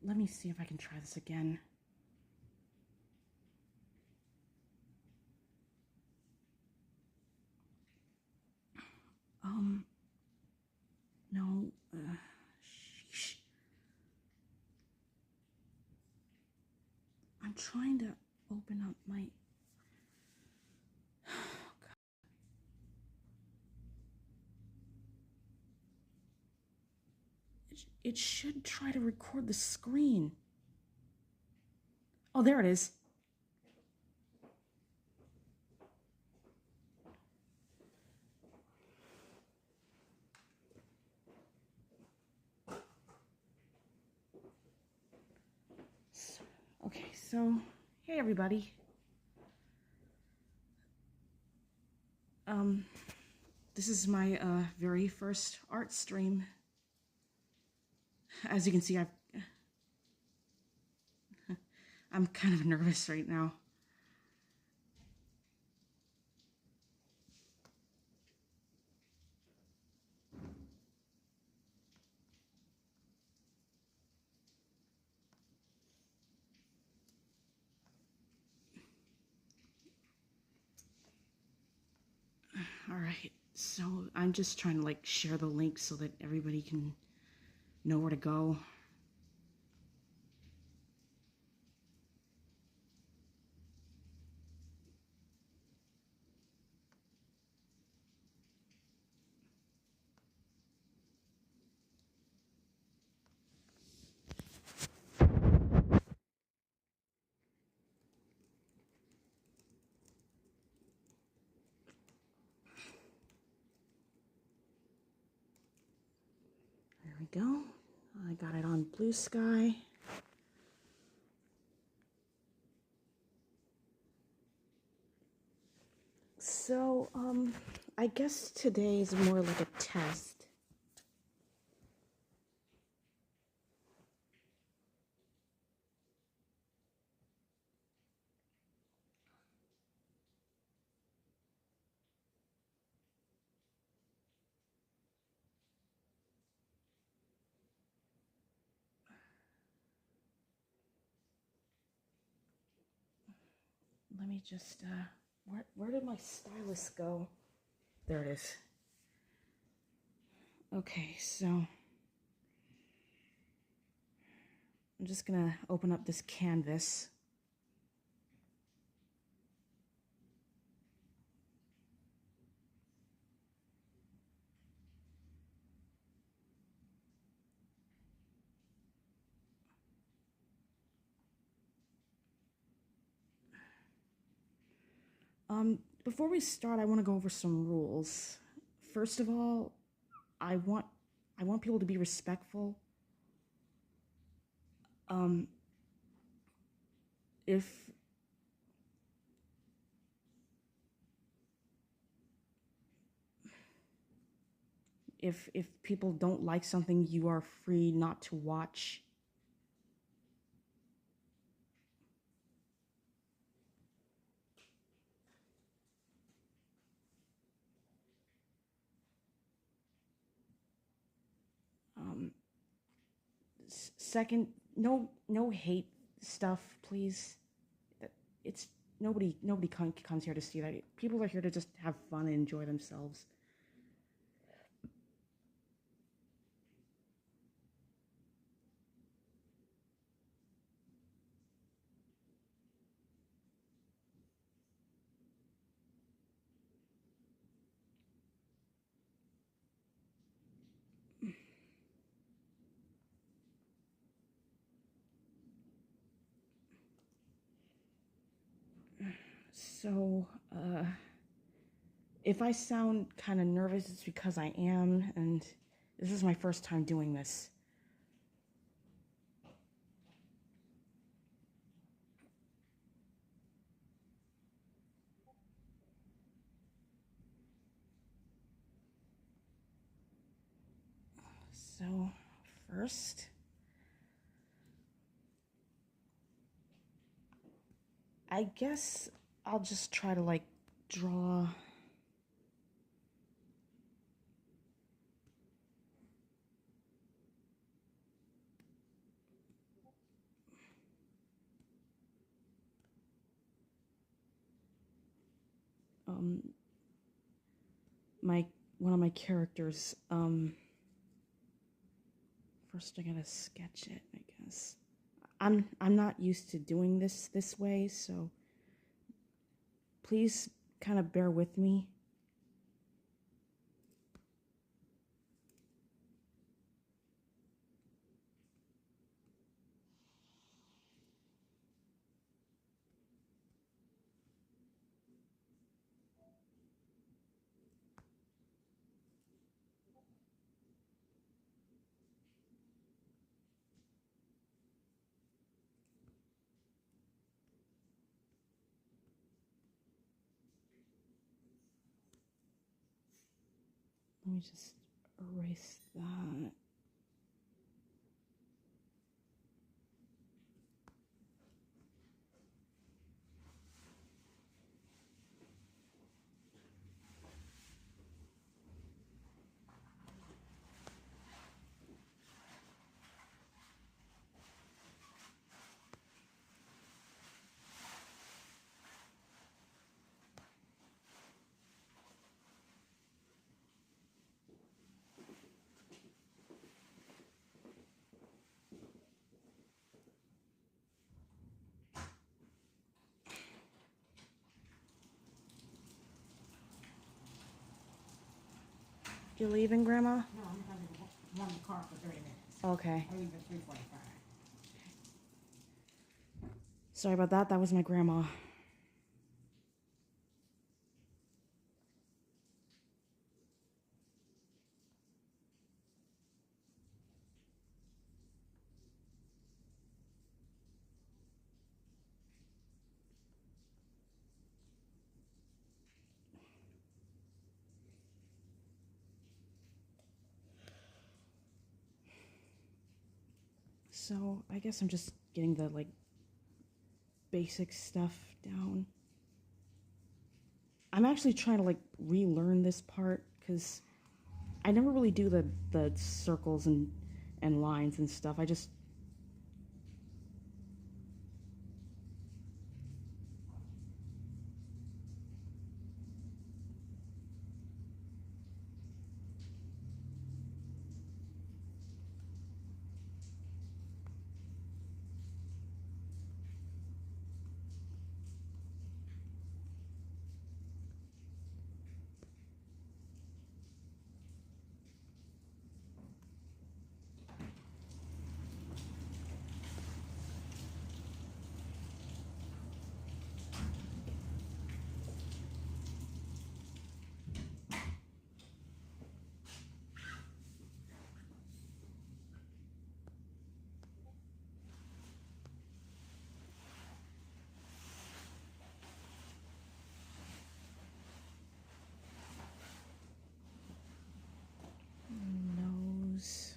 let me see if I can try this again. No, sheesh. I'm trying to open up my... It should try to record the screen. Oh, there it is. Okay, so, hey everybody. This is my very first art stream. As you can see, I'm kind of nervous right now. All right, so I'm just trying to like share the link so that everybody can know where to go. There we go. I got it on Blue Sky. So, I guess today is more like a test. Let me just, where did my stylus go? There it is. Okay, so I'm just gonna open up this canvas. Before we start, I want to go over some rules. First of all, I want people to be respectful. If people don't like something, you are free not to watch. Second, no hate stuff, please. It's nobody comes here to see that. People are here to just have fun and enjoy themselves. So, if I sound kind of nervous, it's because I am, and this is my first time doing this. So, first, I guess I'll just try to like draw um, one of my characters. First I gotta sketch it, I guess. I'm not used to doing this way, so please kind of bear with me. Let me just erase that. You leaving, Grandma? No, I'm going to run the car for 30 minutes. Okay. I leave at 3:45. Sorry about that. That was my grandma. So I guess I'm just getting the basic stuff down. I'm actually trying to relearn this part because I never really do the circles and lines and stuff. I just nose.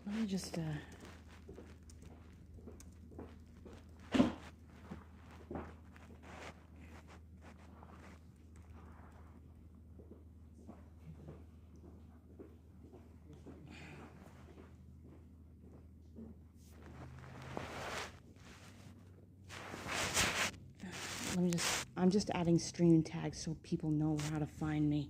Let me just I'm just adding stream tags so people know how to find me.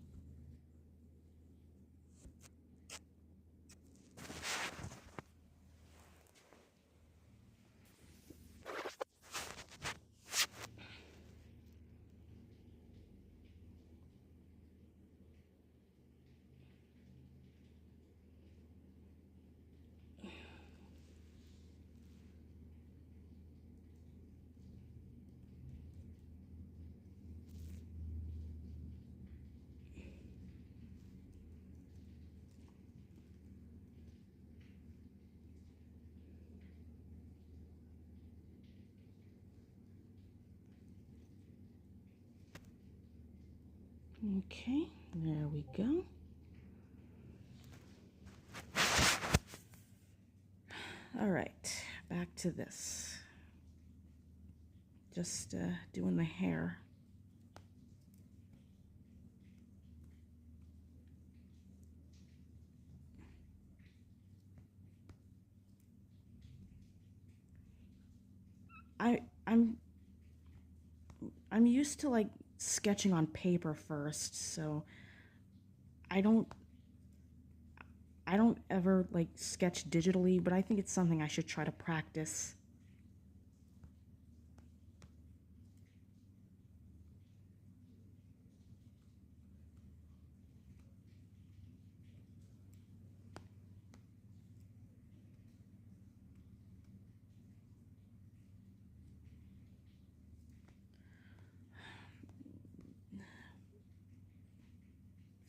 Okay, there we go. All right, back to this. Just doing the hair. I'm used to like sketching on paper first, so I don't I don't ever like sketch digitally, but I think it's something I should try to practice.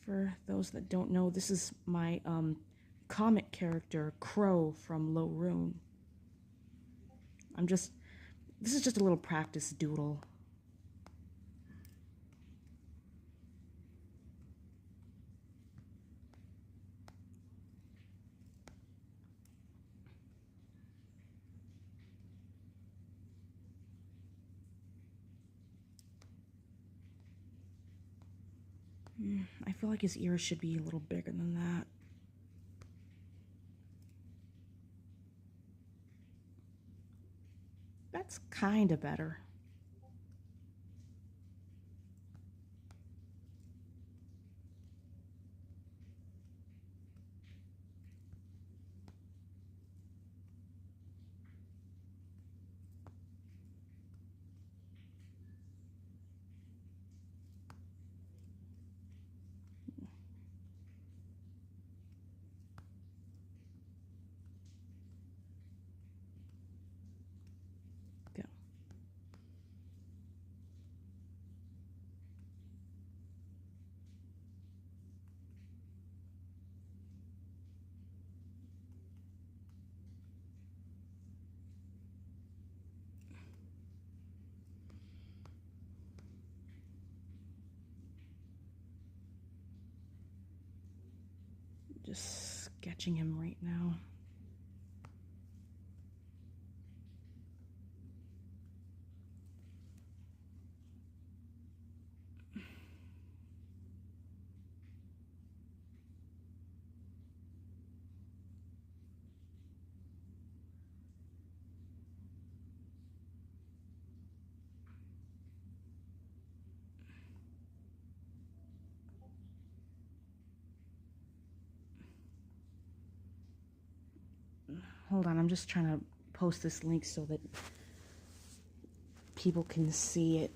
For those that don't know, this is my comic character Crow from Lorune. This is just a little practice doodle. I feel like his ears should be a little bigger than that. That's kind of better. Go. Just sketching him right now. Hold on, I'm just trying to post this link so that people can see it.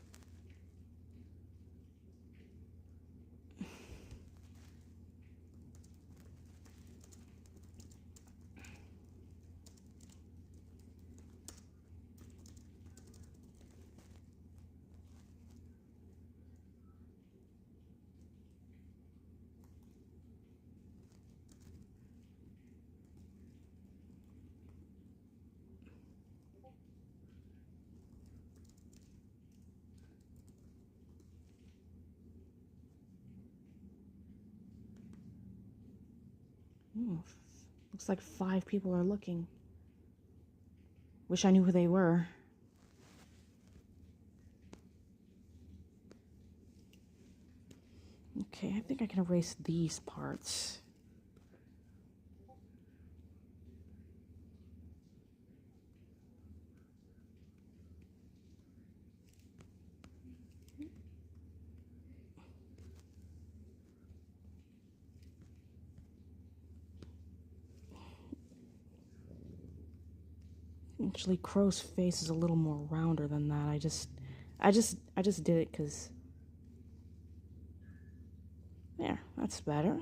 Ooh, looks like 5 people are looking. Wish I knew who they were. Okay, I think I can erase these parts. Actually, Crow's face is a little more rounder than that. I just did it because there, that's better.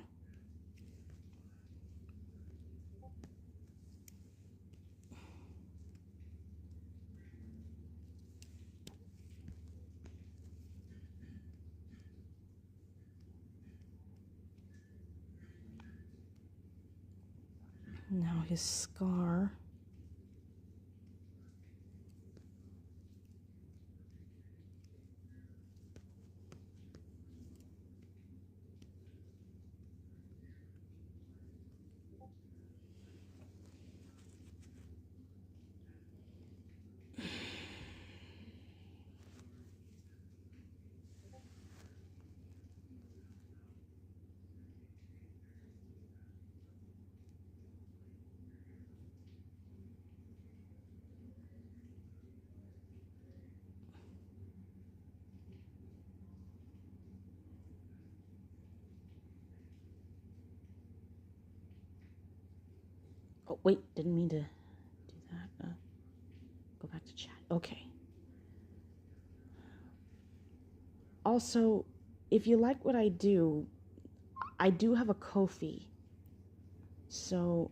Now his scar. Oh, wait, didn't mean to do that. Go back to chat. Okay. Also, if you like what I do have a Ko-fi. So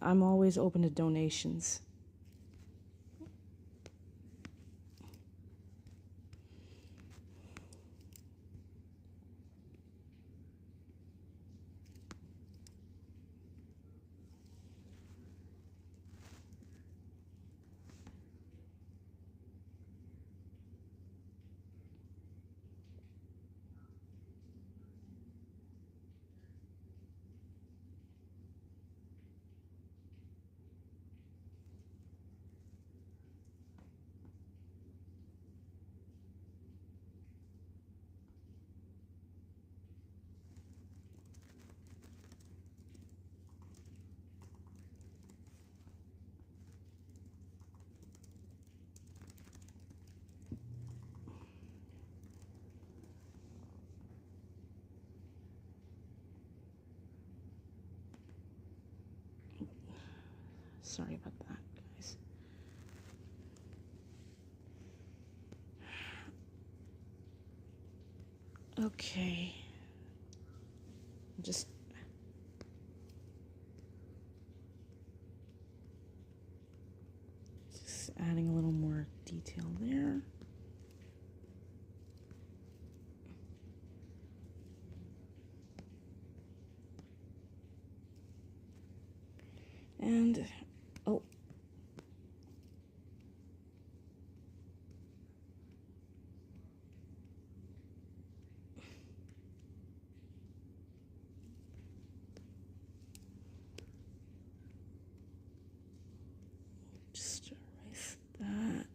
I'm always open to donations. Sorry about that, guys. Okay. Just adding a little more detail there. And, oh. Just erase that.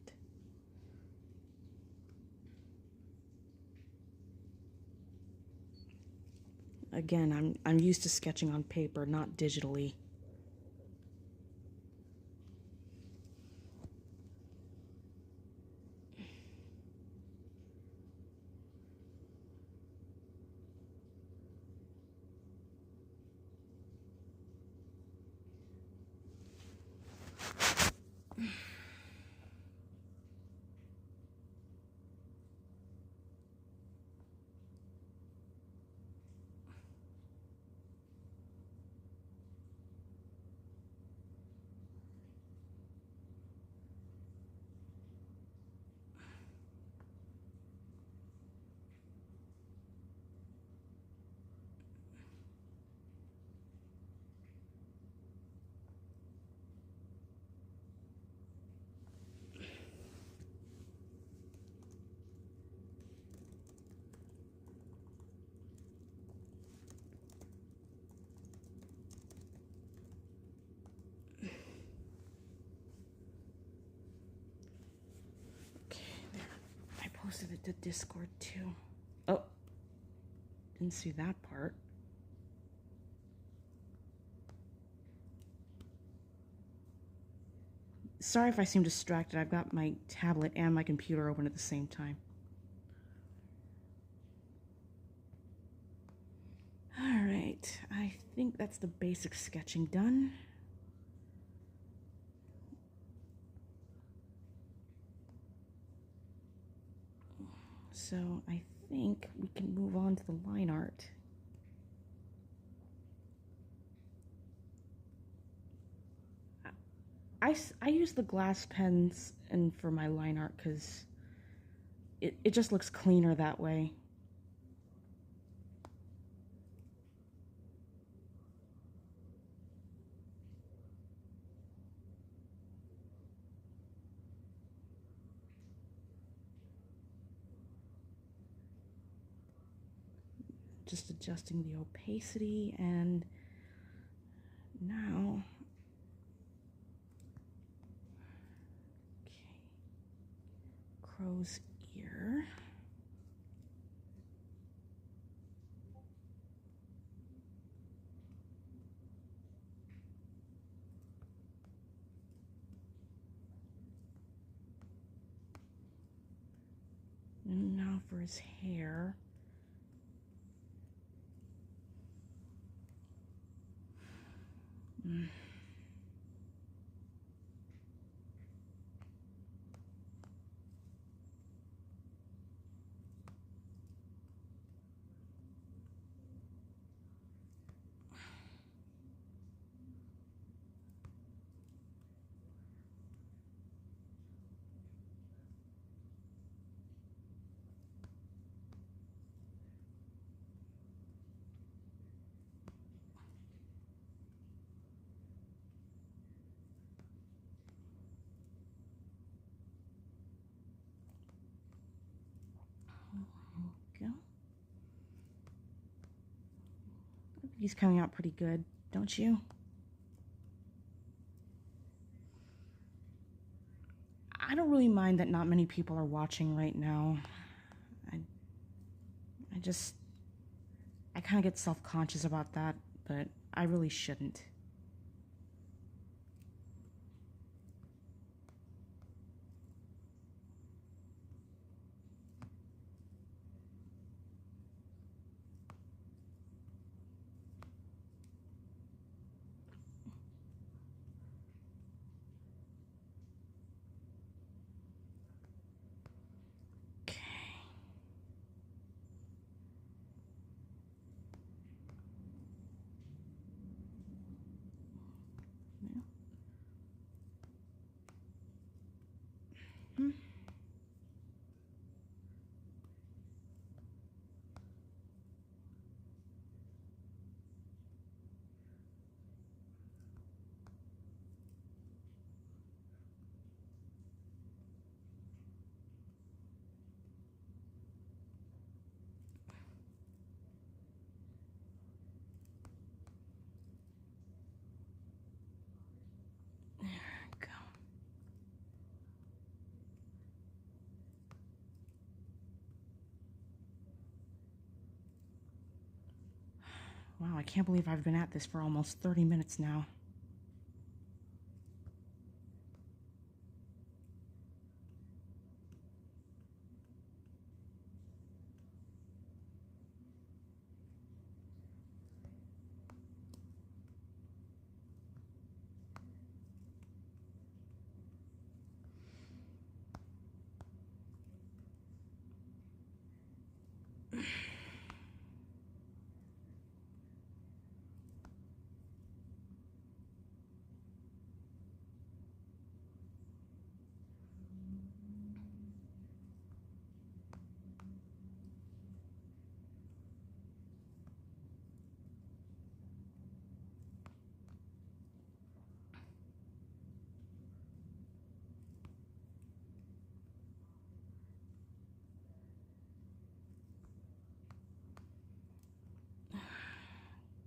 Again, I'm used to sketching on paper, not digitally. Posted it to Discord too. Oh, didn't see that part. Sorry if I seem distracted. I've got my tablet and my computer open at the same time. All right, I think that's the basic sketching done. So I think we can move on to the line art. I use the glass pens and for my line art because it just looks cleaner that way. Just adjusting the opacity, and now, okay, crow's ear. And now for his hair. Go. He's coming out pretty good, don't you? I don't really mind that not many people are watching right now. I kind of get self-conscious about that, but I really shouldn't. Wow, I can't believe I've been at this for almost 30 minutes now.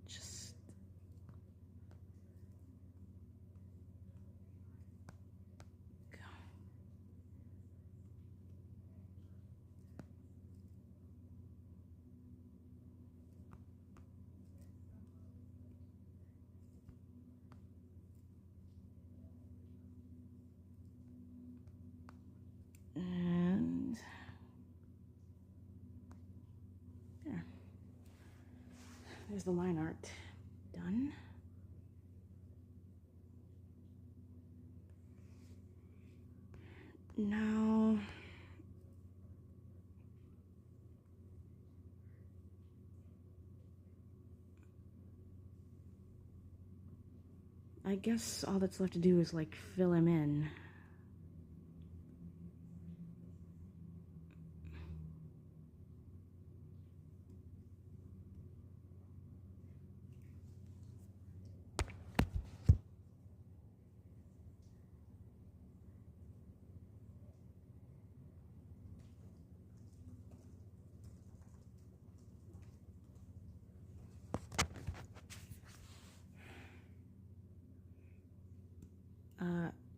Just go. And there. There's the line art done. Now, I guess all that's left to do is like fill him in.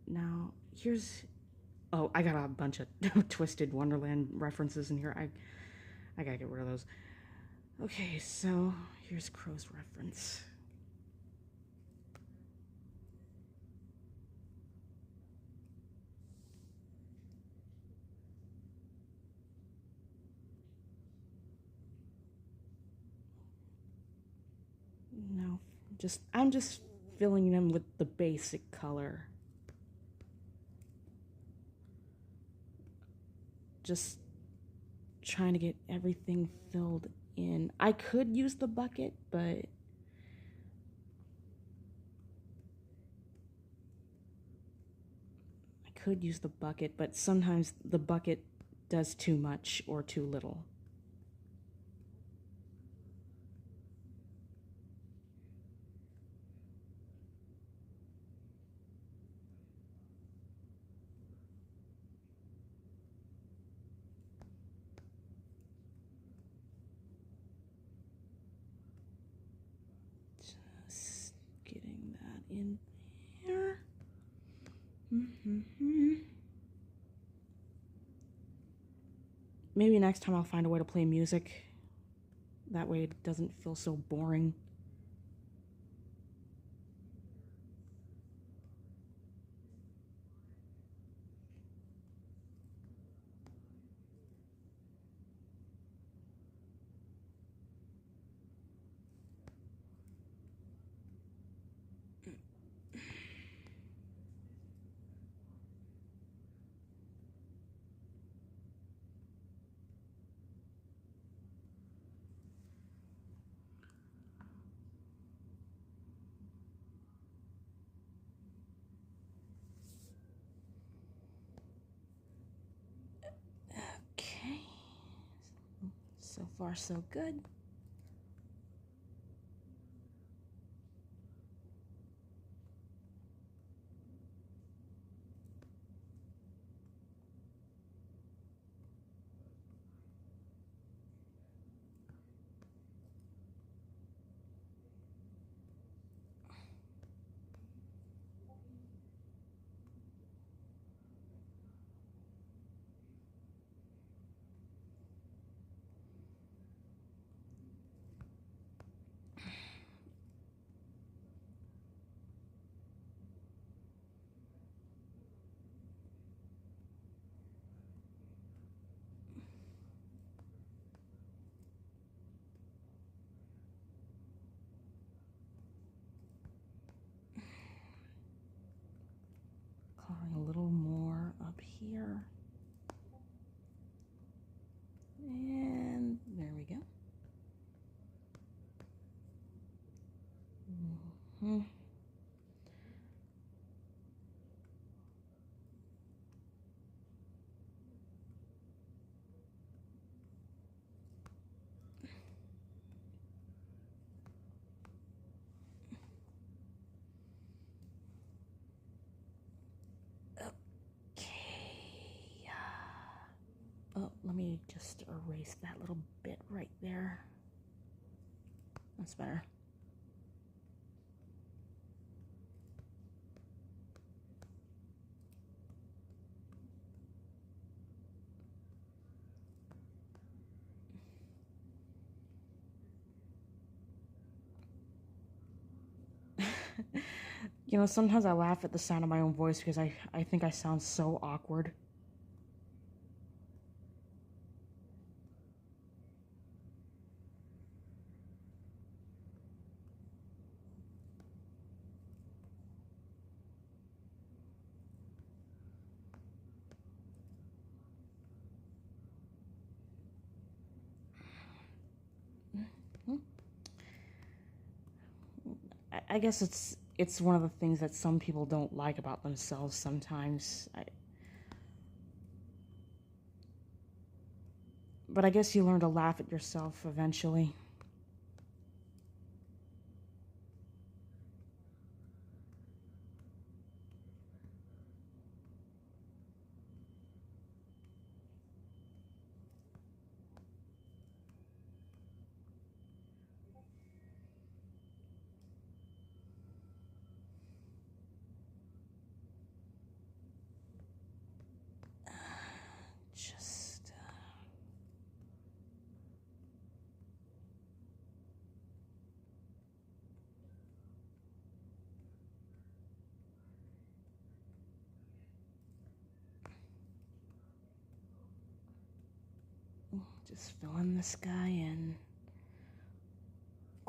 Now, here's... Oh, I got a bunch of Twisted Wonderland references in here. I gotta get rid of those. Okay, so here's Crow's reference. No, I'm just filling them with the basic color. Just trying to get everything filled in. I could use the bucket, but sometimes the bucket does too much or too little. Just getting that in there. Maybe next time I'll find a way to play music. That way it doesn't feel so boring. Okay. So far, so good. Coloring a little more up here. And there we go. Oh, let me just erase that little bit right there. That's better. You know, sometimes I laugh at the sound of my own voice because I think I sound so awkward. I guess it's one of the things that some people don't like about themselves sometimes. But I guess you learn to laugh at yourself eventually. Just filling this guy in.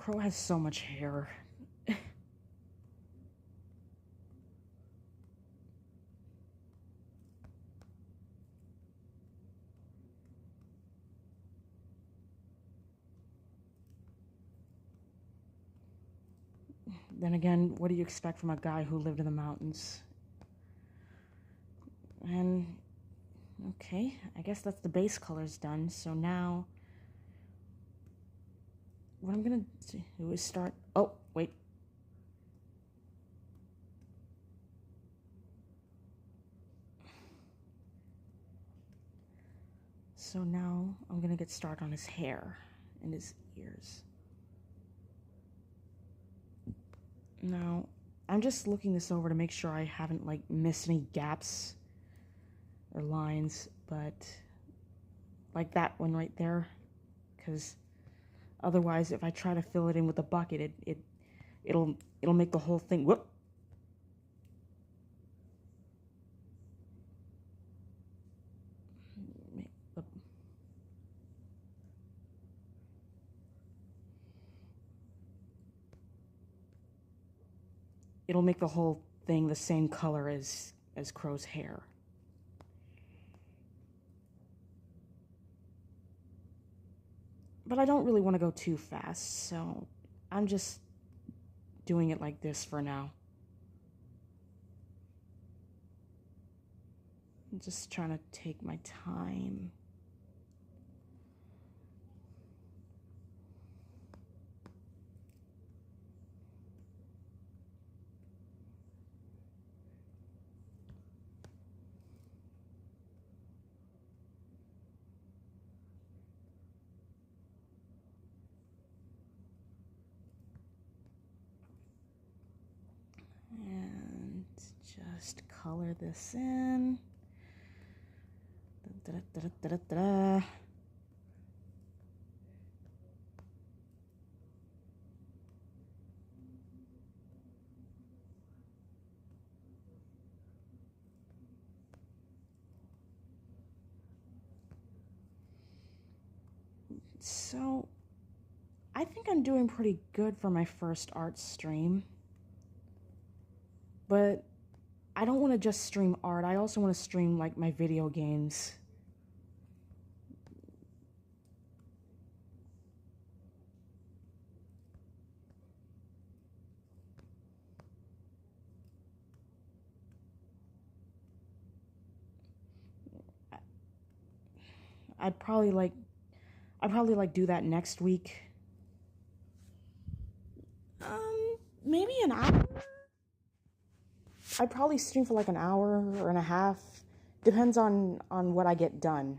Crow has so much hair. Then again, what do you expect from a guy who lived in the mountains? And, okay, I guess that's the base colors done. So now, what I'm gonna do is start, oh, wait. So now I'm gonna get started on his hair and his ears. Now, I'm just looking this over to make sure I haven't like missed any gaps or lines, but like that one right there, because otherwise if I try to fill it in with a bucket, it'll make the whole thing, whoop. It'll make the whole thing the same color as Crow's hair. But I don't really want to go too fast, so I'm just doing it like this for now. I'm just trying to take my time. And just color this in. Da, da, da, da, da, da. So, I think I'm doing pretty good for my first art stream. But I don't want to just stream art. I also want to stream like my video games. I'd probably like do that next week. Maybe an hour? I'd probably stream for like an hour or and a half. Depends on what I get done.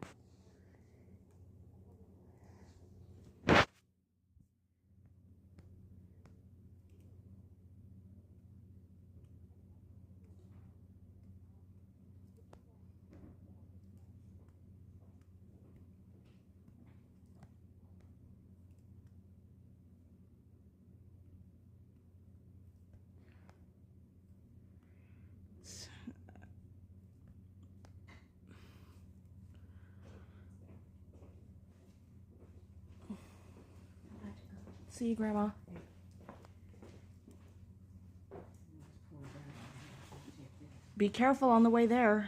See you, Grandma. Be careful on the way there.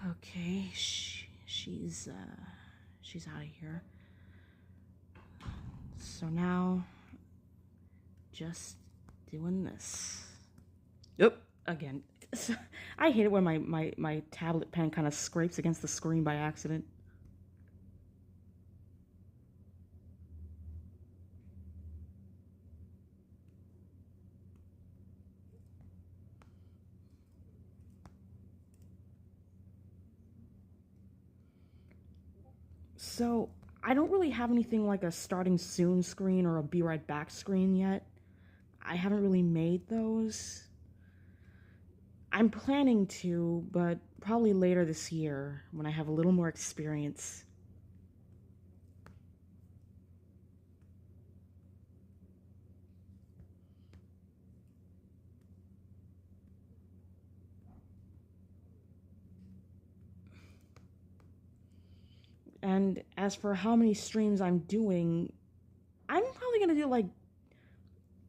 Okay, she's out of here. So now, just doing this. Oop, again. I hate it when my tablet pen kind of scrapes against the screen by accident. So, I don't really have anything like a starting soon screen or a be right back screen yet. I haven't really made those. I'm planning to, but probably later this year when I have a little more experience. And as for how many streams I'm doing, I'm probably gonna do like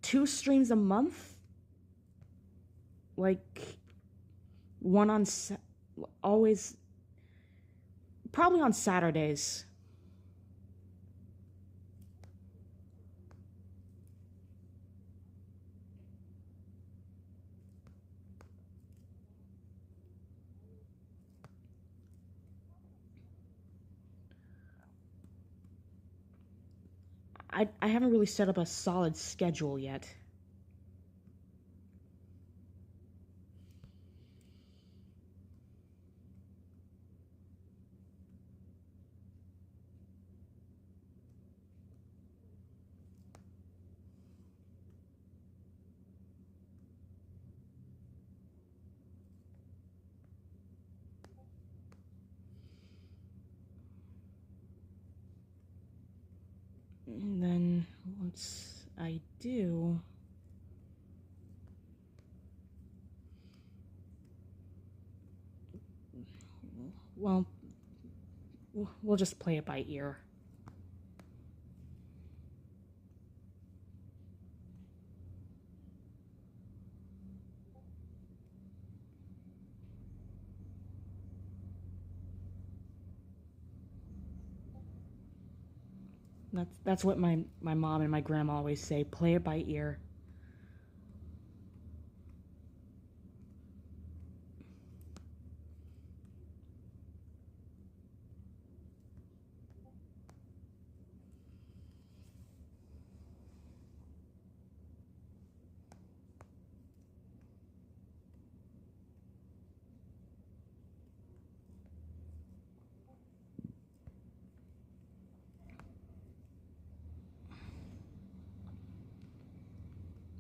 2 streams a month. Like one on always, probably on Saturdays. I haven't really set up a solid schedule yet. And then once I do, well, we'll just play it by ear. That's what my mom and my grandma always say, play it by ear.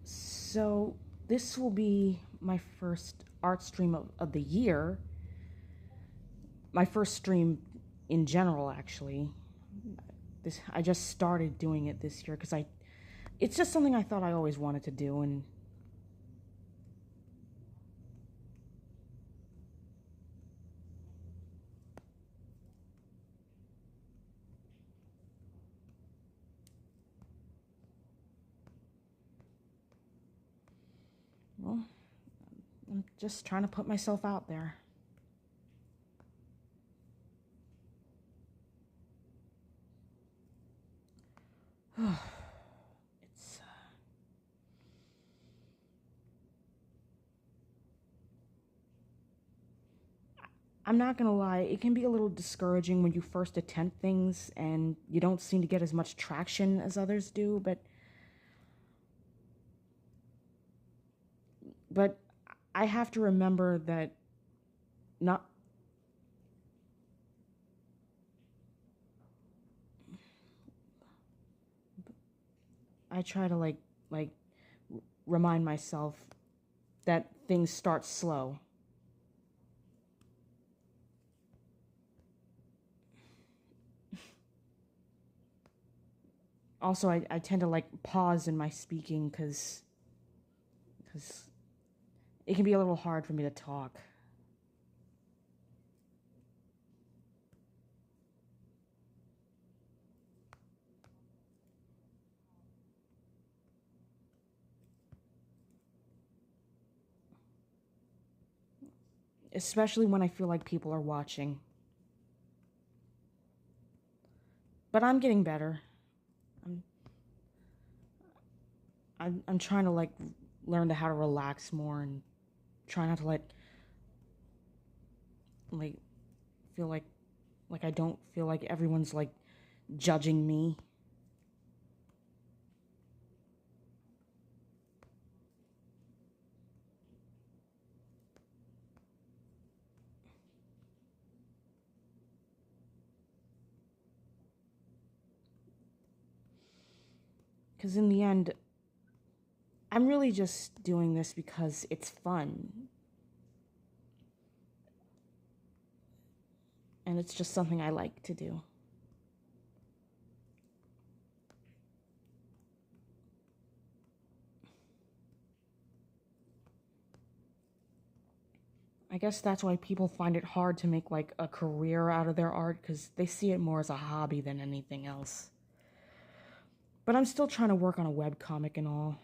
So this will be my first art stream of the year. My first stream in general, actually. I just started doing it this year because it's just something I thought I always wanted to do, and well, I'm just trying to put myself out there. It's I'm not gonna lie, it can be a little discouraging when you first attempt things and you don't seem to get as much traction as others do, but I have to remember that not I try to like remind myself that things start slow. Also, I tend to like pause in my speaking because it can be a little hard for me to talk. Especially when I feel like people are watching. But I'm getting better. I'm trying to like learn to how to relax more and try not to like feel like I don't feel like everyone's like judging me. Because in the end, I'm really just doing this because it's fun. And it's just something I like to do. I guess that's why people find it hard to make like a career out of their art, because they see it more as a hobby than anything else. But I'm still trying to work on a webcomic and all,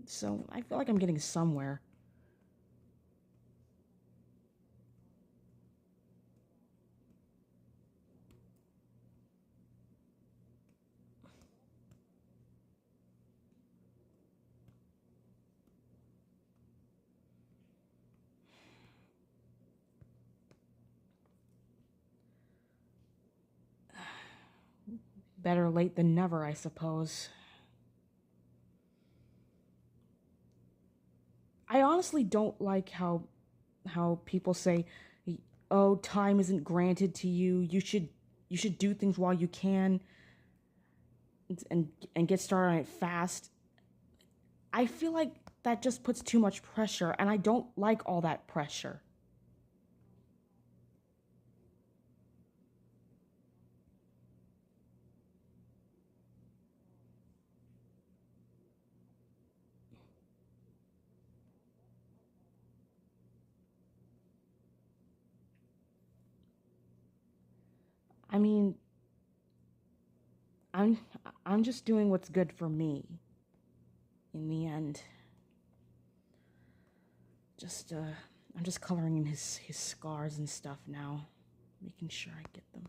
so I feel like I'm getting somewhere. Better late than never, I suppose. I honestly don't like how people say, "Oh, time isn't granted to you. You should do things while you can and get started on it fast." I feel like that just puts too much pressure, and I don't like all that pressure. I mean, I'm I'm just doing what's good for me in the end. Just I'm just coloring in his scars and stuff now, making sure I get them.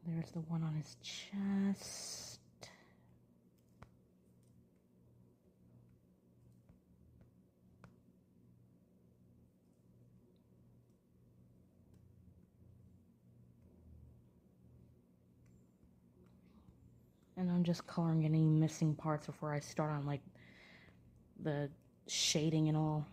There's the one on his chest. And I'm just coloring any missing parts before I start on like the shading and all.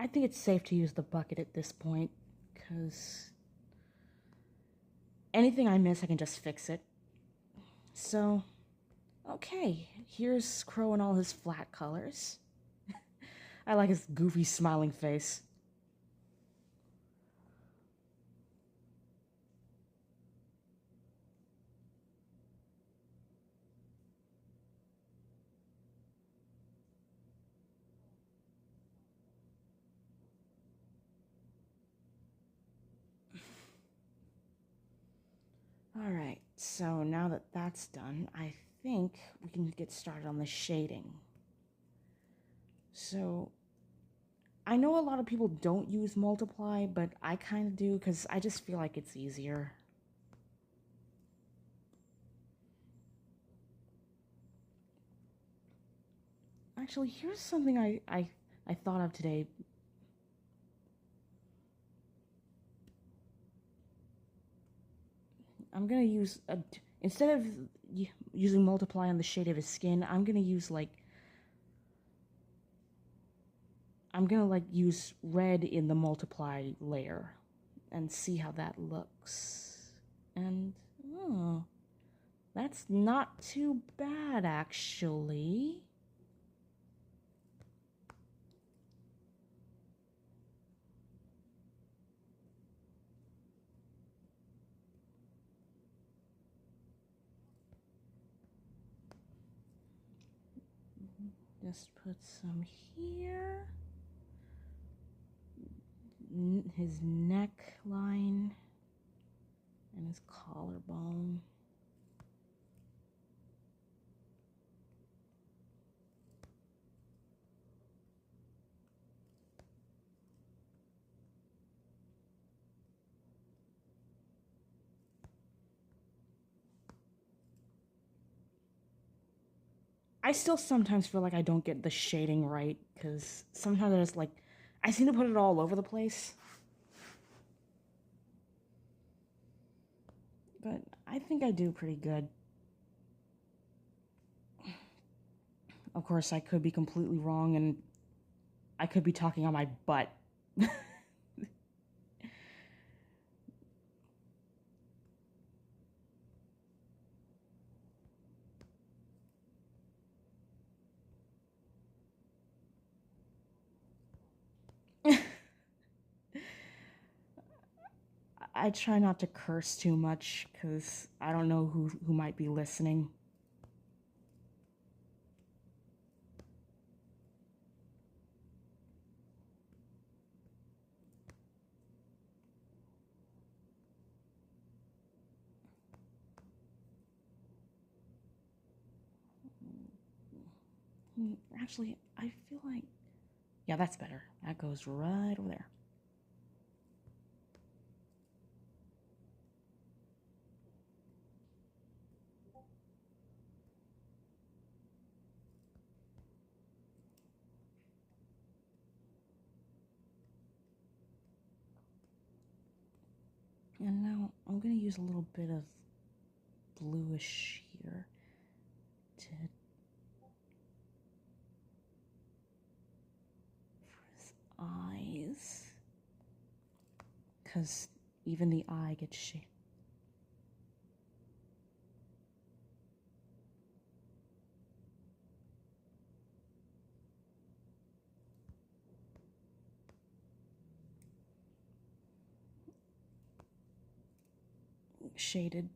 I think it's safe to use the bucket at this point, because anything I miss, I can just fix it. So, okay, here's Crow in all his flat colors. I like his goofy smiling face. Alright, so now that that's done, I think we can get started on the shading. So, I know a lot of people don't use multiply, but I kind of do because I just feel like it's easier. Actually, here's something I thought of today. I'm gonna use instead of using multiply on the shade of his skin, I'm gonna like use red in the multiply layer and see how that looks. And oh, that's not too bad actually. Just put some here. His neckline and his collarbone. I still sometimes feel like I don't get the shading right, because sometimes I just like, I seem to put it all over the place. But I think I do pretty good. Of course, I could be completely wrong, and I could be talking on my butt. I try not to curse too much, because I don't know who might be listening. Actually, I feel like... Yeah, that's better. That goes right over there. And now I'm going to use a little bit of bluish here to... for his eyes. Because even the eye gets shaded. Shaded.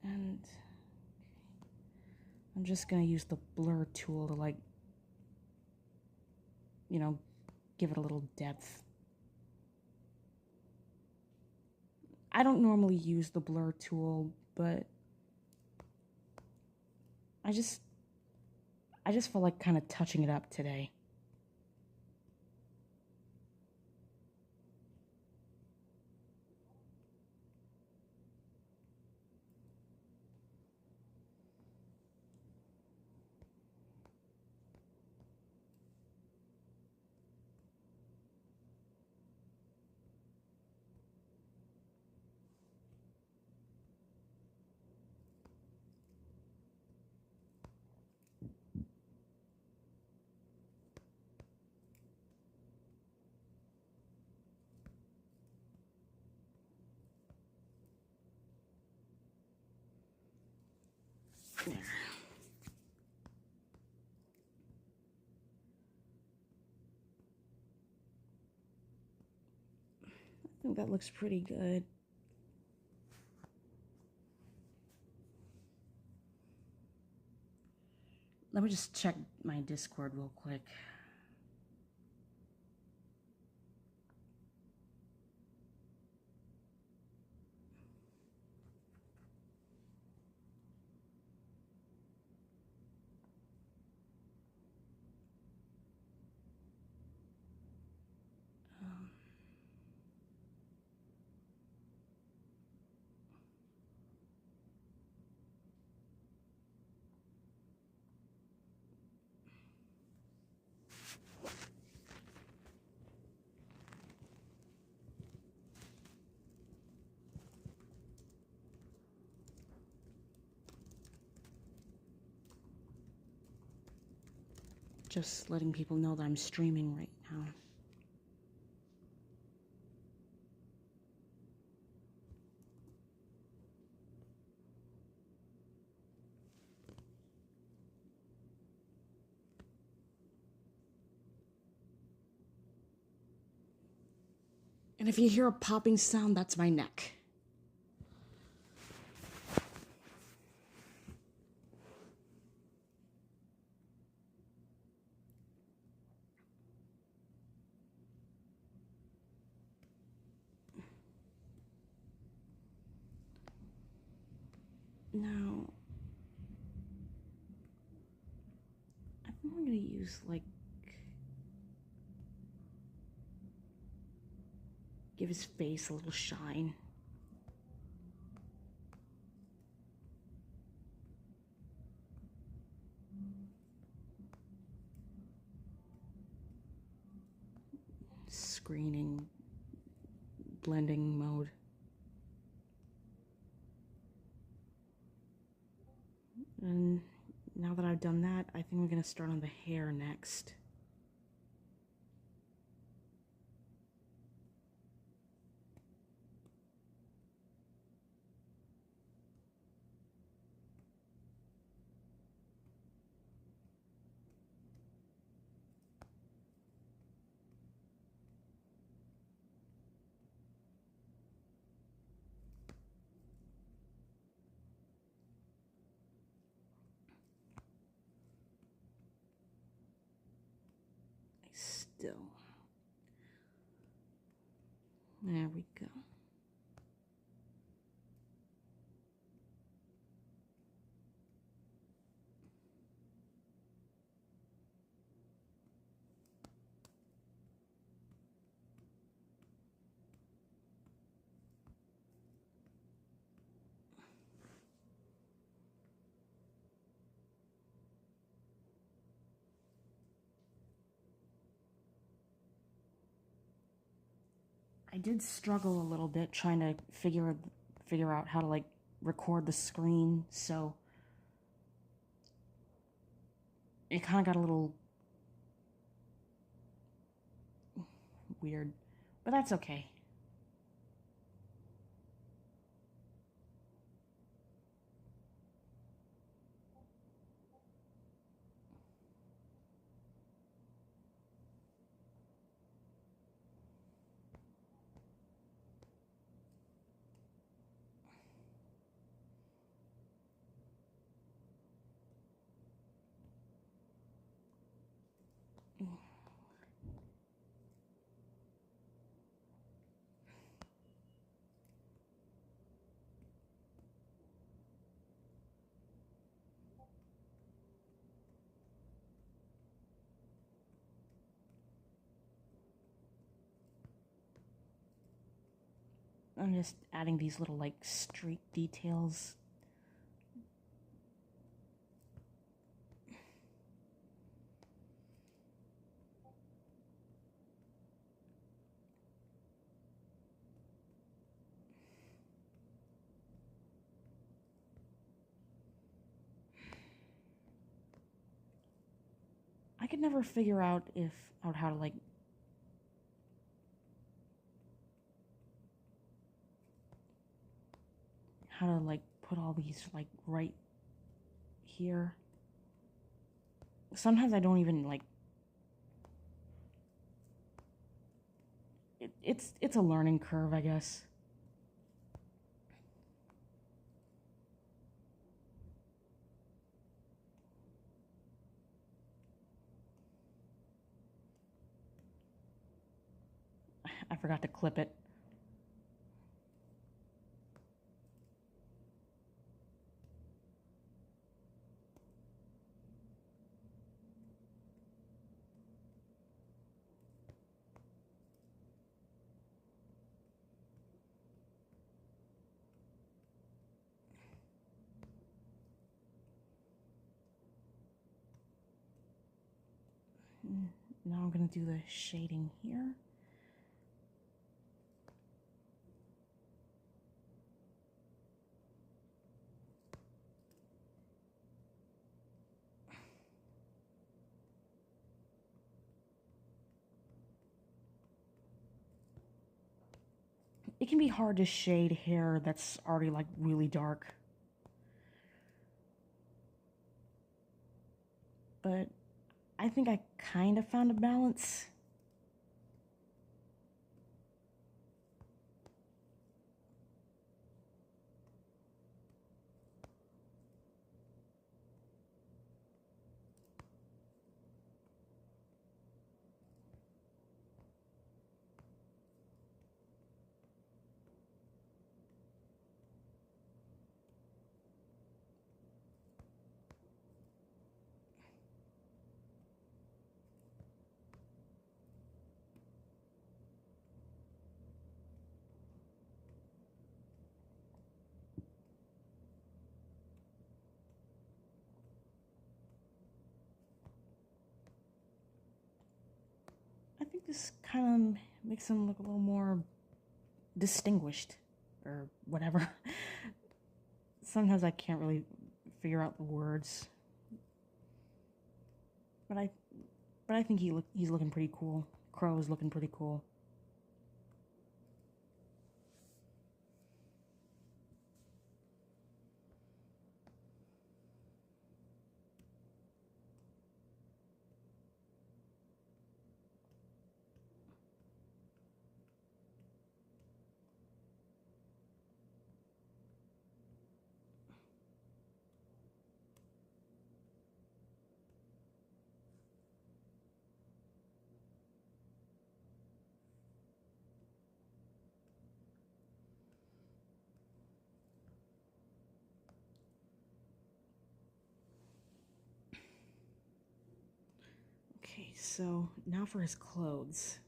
And I'm just gonna use the blur tool to, like, you know, give it a little depth. I don't normally use the blur tool, but I just felt like kind of touching it up today. There. I think that looks pretty good. Let me just check my Discord real quick. Just letting people know that I'm streaming right now. And if you hear a popping sound, that's my neck. Now, I think I'm gonna use, like, give his face a little shine. screening blending mode. And now that I've done that, I think we're going to start on the hair next. Still. There we go. I did struggle a little bit trying to figure out how to like record the screen, so it kind of got a little weird, but that's okay. I'm just adding these little like streak details. I could never figure out how to like put all these like right here. Sometimes I don't even like it's a learning curve, I guess. I forgot to clip it. Now I'm going to do the shading here. It can be hard to shade hair that's already like really dark. But I think I kind of found a balance. I think this kind of makes them look a little more distinguished or whatever. Sometimes I can't really figure out the words, but I think he's looking pretty cool. Crow is looking pretty cool. Okay, so now for his clothes.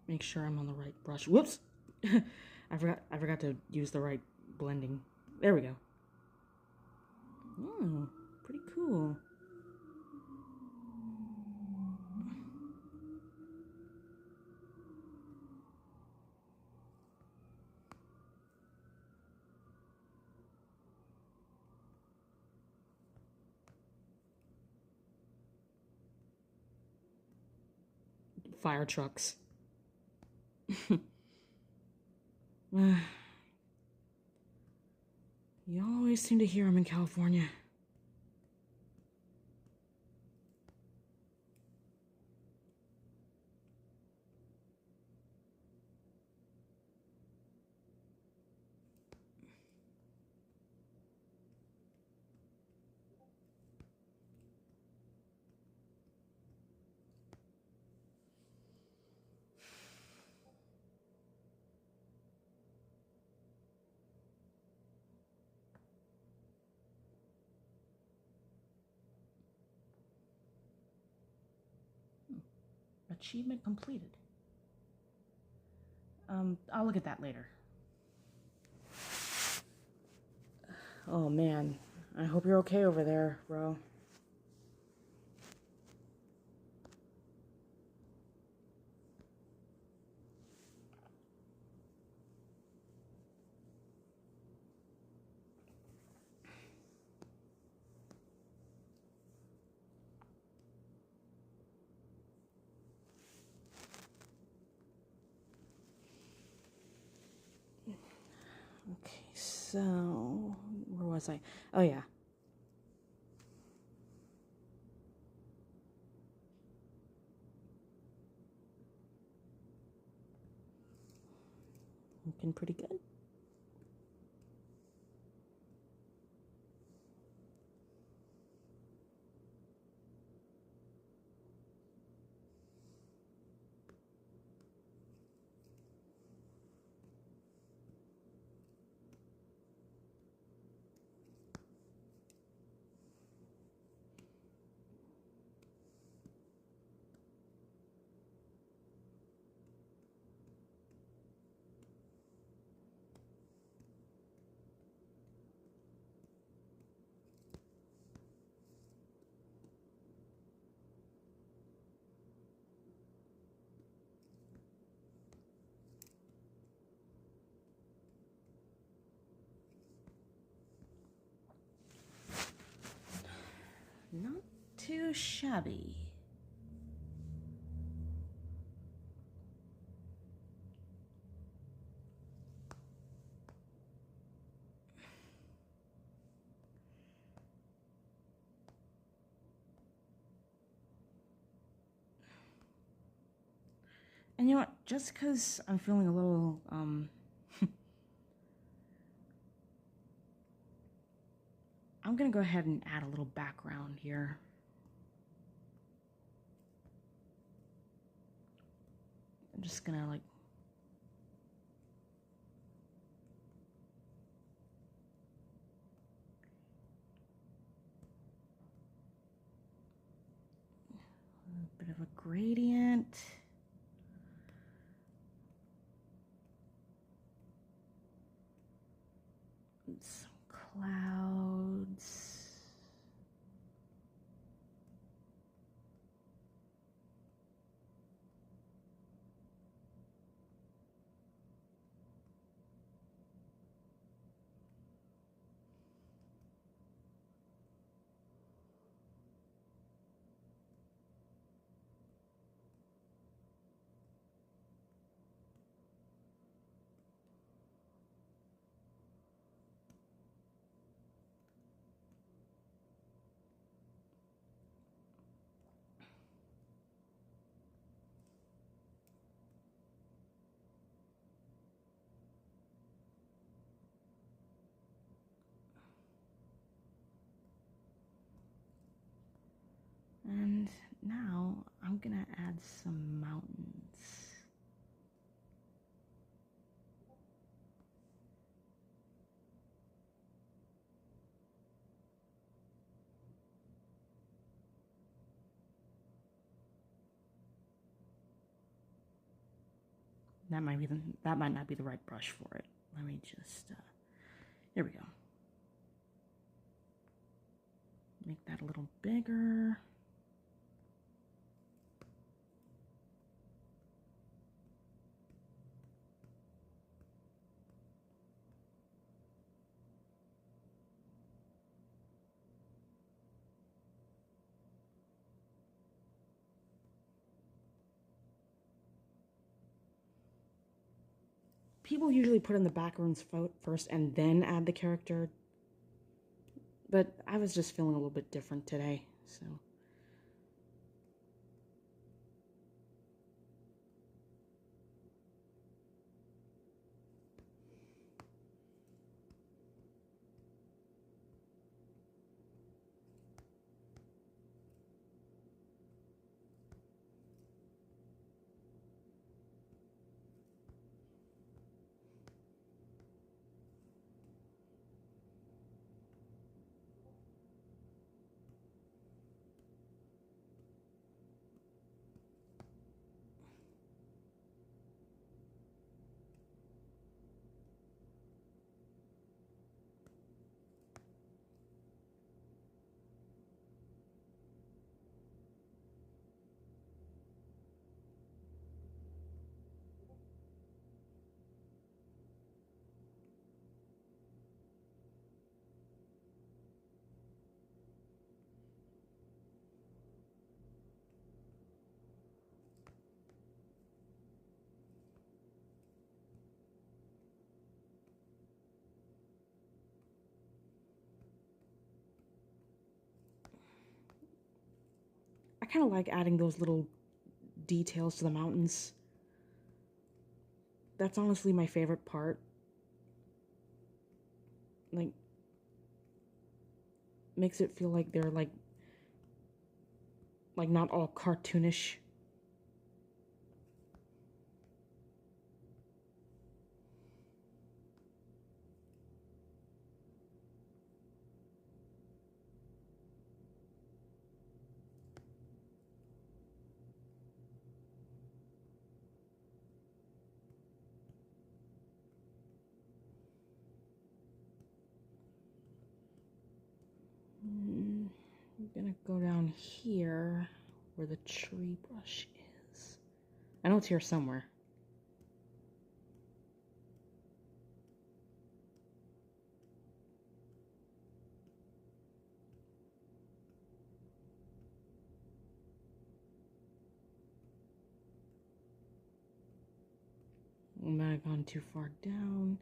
Make sure I'm on the right brush. Whoops! I forgot to use the right blending. There we go. Oh, pretty cool. Fire trucks. You always seem to hear them in California. Achievement completed. I'll look at that later. Oh man, I hope you're okay over there, bro. Okay, so where was I? Oh yeah. Looking pretty good. Not too shabby. And you know what? Just because I'm feeling a little, I'm gonna go ahead and add a little background here. I'm just gonna like A bit of a gradient. Some clouds. And now I'm gonna add some mountains. That might not be the right brush for it. Let me just here we go. Make that a little bigger. People usually put in the backgrounds first and then add the character, but I was just feeling a little bit different today, so. I kind of like adding those little details to the mountains. That's honestly my favorite part. Like, makes it feel like they're like not all cartoonish. I'm gonna go down here where the tree brush is. I know it's here somewhere. I might have gone too far down.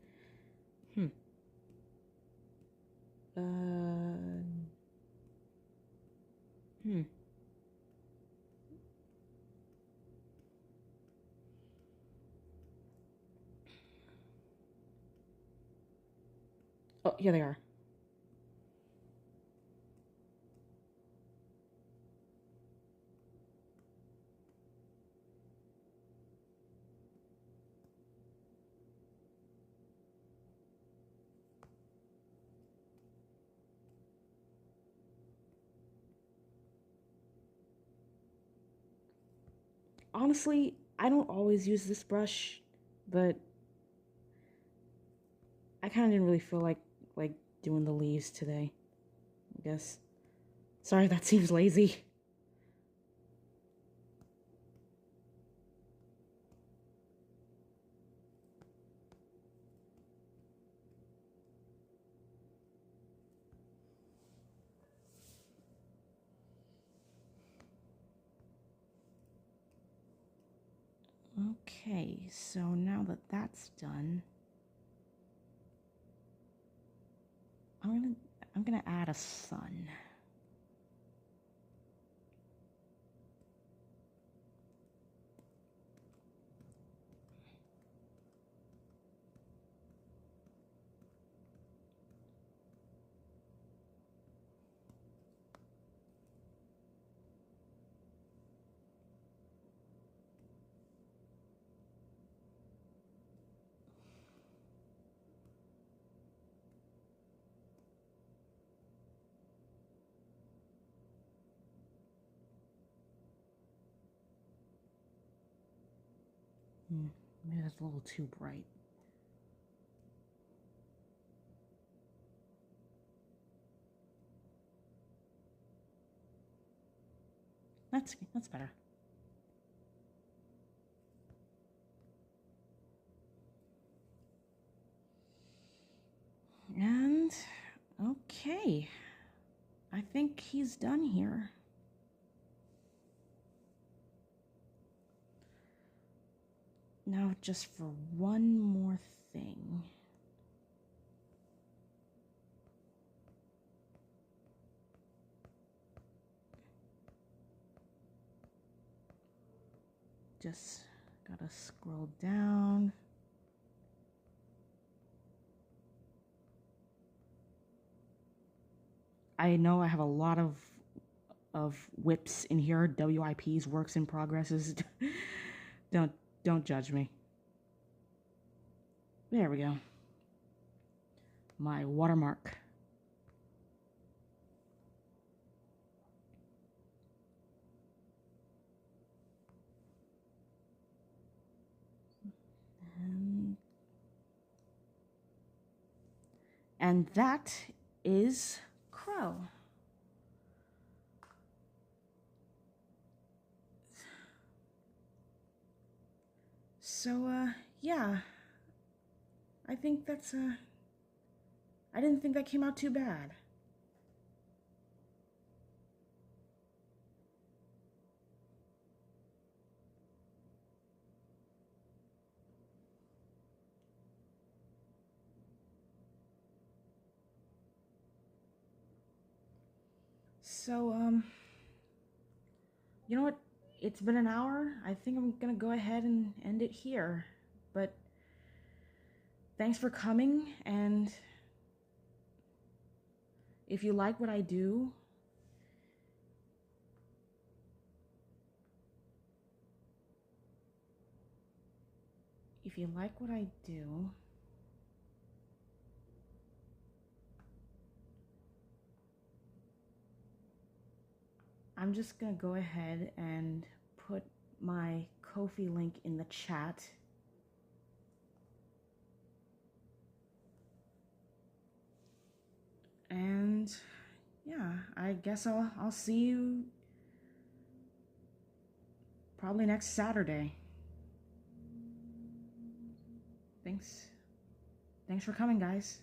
Uh, hmm. Oh, here they are. honestly, I don't always use this brush, but I kind of didn't really feel like doing the leaves today, I guess. Sorry, that seems lazy. Okay, so now that that's done, I'm gonna add a sun. Maybe that's a little too bright. That's better. And okay, I think he's done here. Now just for one more thing. Just gotta scroll down. I know I have a lot of whips in here, WIPs, works in progresses. don't judge me. There we go. My watermark. And that is Crow. So, yeah. I think that's, I didn't think that came out too bad. So, you know what? It's been an hour. I think I'm gonna go ahead and end it here. But thanks for coming, and if you like what I do, I'm just gonna go ahead and put my Ko-fi link in the chat. And yeah, I guess I'll see you probably next Saturday. Thanks for coming, guys.